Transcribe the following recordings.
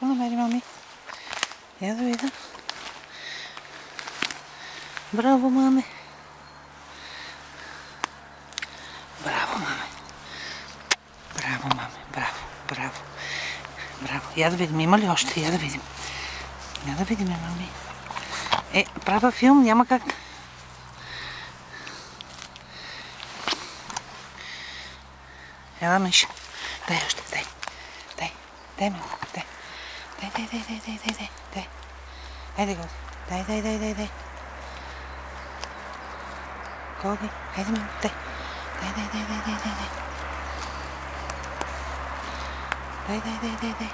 Какво намери, мами? Я да видя. Браво, маме. Браво, маме. Браво, маме. Браво, браво. Браво. Я да видим, има ли още? Я да видим. Я да видим, мами. Правя филм, няма как. Ела, Миша. Дай още, дай. Дай, ме. Дай. Дай. Хайде, Гоги. Дай. Гоги, хайде, ме. Дай. Дай. Дай.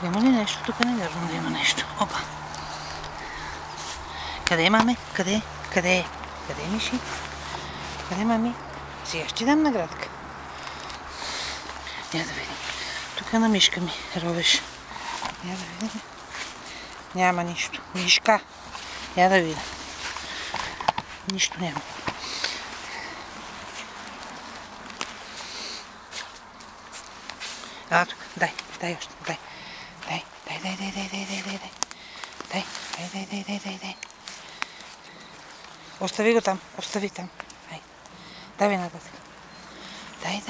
Има ли нещо? Тук не вярвам да има нещо. Опа. Къде, маме? Къде е? Къде е, Миши? Къде, мами? Сега ще дам наградка. Я да видим. Тук на Мишка ми ровеш. Я да видим. Няма нищо. Мишка. Я да видя. Нищо няма. Тук. Дай още. Дай. Остави го там. Остави там. Дай ви нататък. Дай.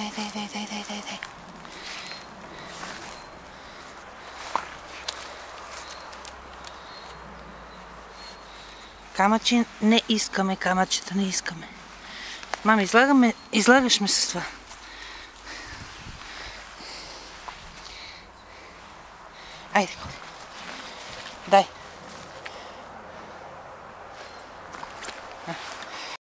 Камъчи не искаме, камъчета не искаме. Мама, излагаш ме с това. Айде, ходи. Дай.